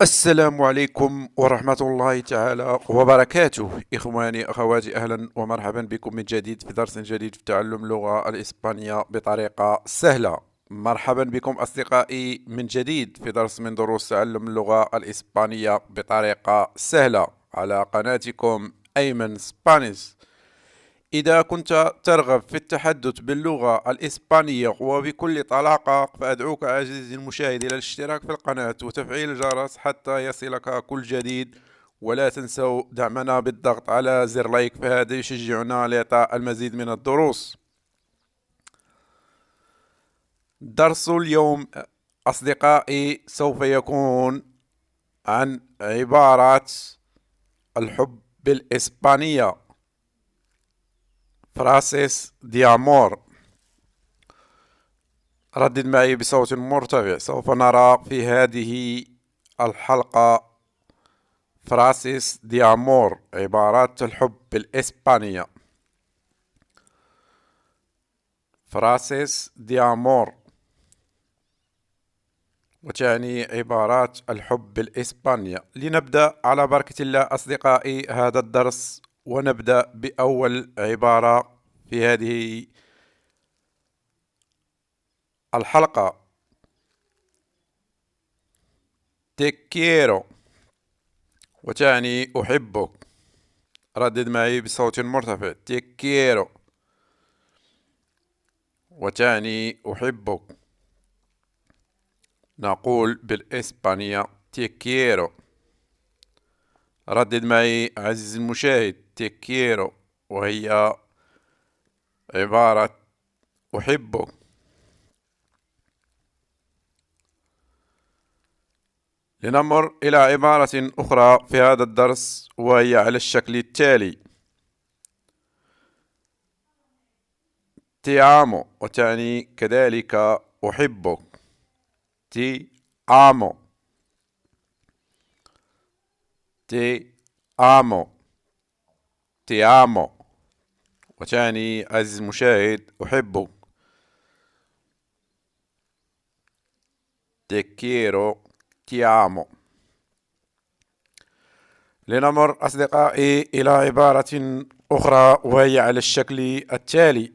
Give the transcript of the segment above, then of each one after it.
السلام عليكم ورحمة الله تعالى وبركاته. إخواني أخواتي، أهلا ومرحبا بكم من جديد في درس جديد في تعلم اللغة الإسبانية بطريقة سهلة. مرحبا بكم أصدقائي من جديد في درس من دروس تعلم اللغة الإسبانية بطريقة سهلة على قناتكم أيمن سبانيس. إذا كنت ترغب في التحدث باللغة الإسبانية وبكل طلاقة، فأدعوك عزيزي المشاهد إلى الاشتراك في القناة وتفعيل الجرس حتى يصلك كل جديد. ولا تنسوا دعمنا بالضغط على زر لايك، فهذا يشجعنا لإعطاء المزيد من الدروس. درس اليوم أصدقائي سوف يكون عن عبارة الحب بالإسبانية، frases de amor. ردد معي بصوت مرتفع. سوف نرى في هذه الحلقة فراسيس دي أمور، عبارات الحب بالإسبانية. فراسيس دي أمور وتعني عبارات الحب بالإسبانية. لنبدأ على بركة الله أصدقائي هذا الدرس، ونبدأ بأول عبارة في هذه الحلقة. te quiero وتعني أحبك. ردد معي بصوت مرتفع. te quiero وتعني أحبك. نقول بالإسبانية te quiero. ردد معي عزيزي المشاهد. te quiero وهي عبارة أحبك. لنمر إلى عبارة أخرى في هذا الدرس، وهي على الشكل التالي. te amo وتعني كذلك أحبك. te amo te amo te amo وتعني عزيزي المشاهد أحبك. te quiero te amo. لنمر أصدقائي إلى عبارة أخرى وهي على الشكل التالي.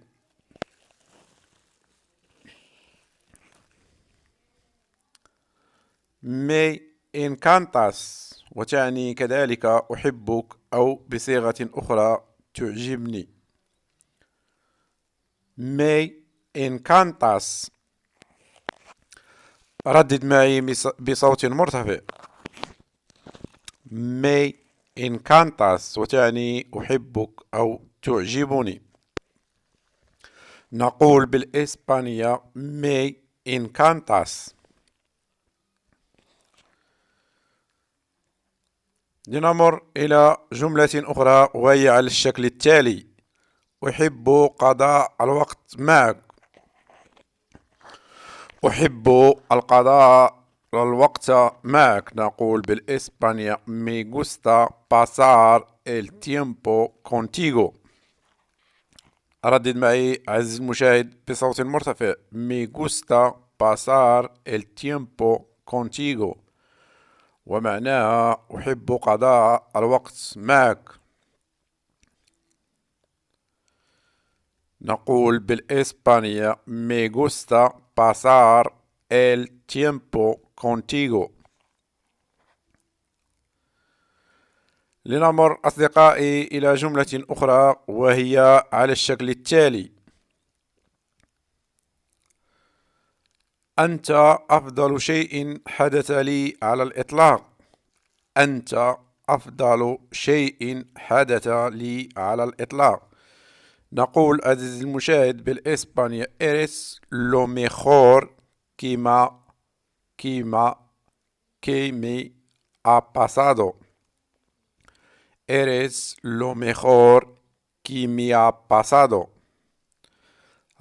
me encantas وتعني كذلك أحبك، أو بصيغة أخرى تعجبني. me encantas. ردد معي بصوت مرتفع. me encantas وتعني أحبك أو تعجبني. نقول بالإسبانية me encantas. لنمر إلى جملة أخرى وهي على الشكل التالي. أحب قضاء الوقت معك. أحب القضاء الوقت معك. نقول بالإسبانيا me gusta pasar el tiempo contigo. ردد معي عزيزي المشاهد بصوت مرتفع. me gusta pasar el tiempo contigo ومعناها أحب قضاء الوقت معك. نقول بالإسبانية me gusta pasar el tiempo contigo. لنمر أصدقائي إلى جملة أخرى وهي على الشكل التالي. أنت أفضل شيء حدث لي على الإطلاق. أنت أفضل شيء حدث لي على الإطلاق. نقول عزيزي المشاهد بالإسبانيا eres lo mejor que me ha pasado. eres lo mejor que me ha pasado.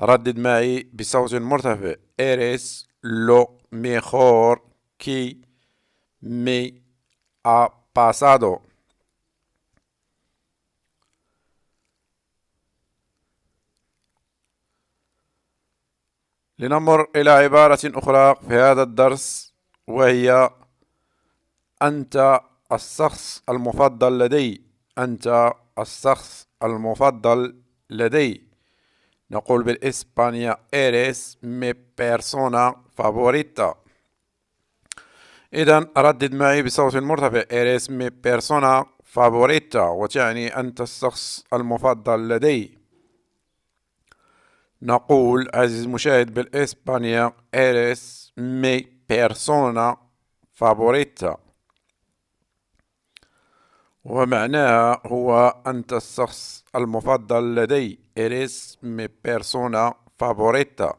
ردد معي بصوت مرتفع. eres lo mejor que me ha pasado. لنمر إلى عبارة أخرى في هذا الدرس وهي أنت الشخص المفضل لدي. أنت الشخص المفضل لدي. نقول بالإسبانية eres mi persona favorita. إذا ردد معي بصوت مرتفع eres mi persona favorita، وتعني أنت الشخص المفضل لدي. نقول عزيزي المشاهد بالإسبانية eres mi persona favorita، ومعناها هو أنت الشخص المفضل لدي. eres mi persona favorita.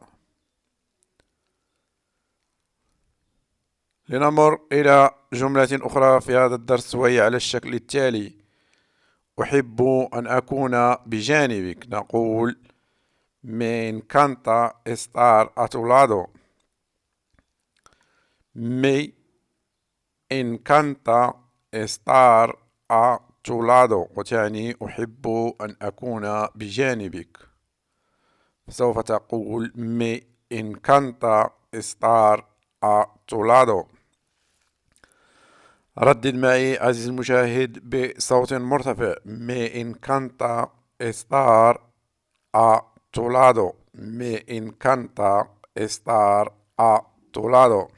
لنمر إلى جملة أخرى في هذا الدرس، وهي على الشكل التالي: أحب أن أكون بجانبك. نقول me encanta estar a tu lado. me encanta estar a tu lado، وتعني أحب أن أكون بجانبك. سوف تقول me encanta estar a tu lado. ردد معي عزيزي المشاهد بصوت مرتفع me encanta estar a tu lado. me encanta estar a tu lado.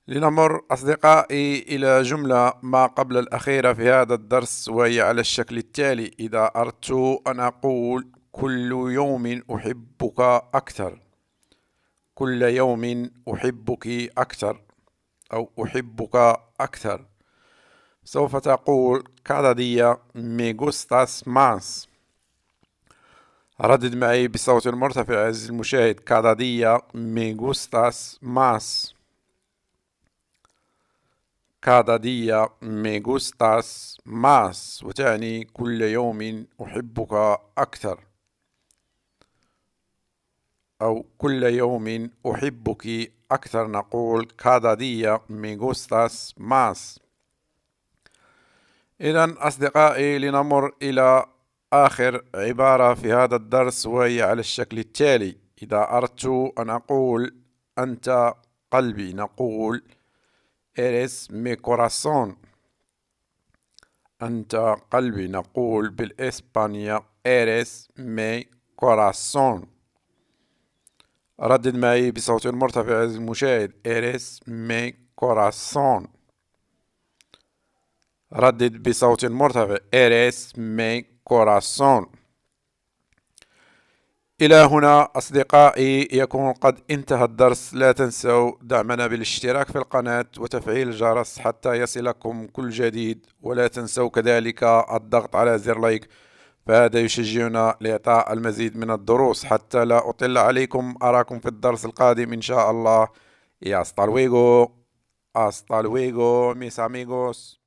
لنمر أصدقائي إلى جملة ما قبل الأخيرة في هذا الدرس، وهي على الشكل التالي: إذا أردت أن أقول كل يوم أحبك أكثر. كل يوم أحبك أكثر أو أحبك أكثر، سوف تقول cada día me gustas más. ردد معي بصوت مرتفع عزيزي المشاهد: cada día me gustas más. cada día me gustas más، وتعني كل يوم أحبك أكثر أو كل يوم أحبك أكثر. نقول cada día me gustas más. إذا أصدقائي لنمر إلى آخر عبارة في هذا الدرس، وهي على الشكل التالي: إذا أردت أن أقول أنت قلبي، نقول eres mi corazón. أنت قلبي. نقول بالإسبانية eres mi corazón. ردد معي بصوت مرتفع عزيزي المشاهد: eres mi corazón. ردد بصوت مرتفع: eres mi corazón. إلى هنا أصدقائي يكون قد انتهى الدرس. لا تنسوا دعمنا بالاشتراك في القناة وتفعيل الجرس حتى يصلكم كل جديد، ولا تنسوا كذلك الضغط على زر لايك، فهذا يشجعنا لإعطاء المزيد من الدروس. حتى لا أطل عليكم، أراكم في الدرس القادم إن شاء الله. y hasta luego mis amigos.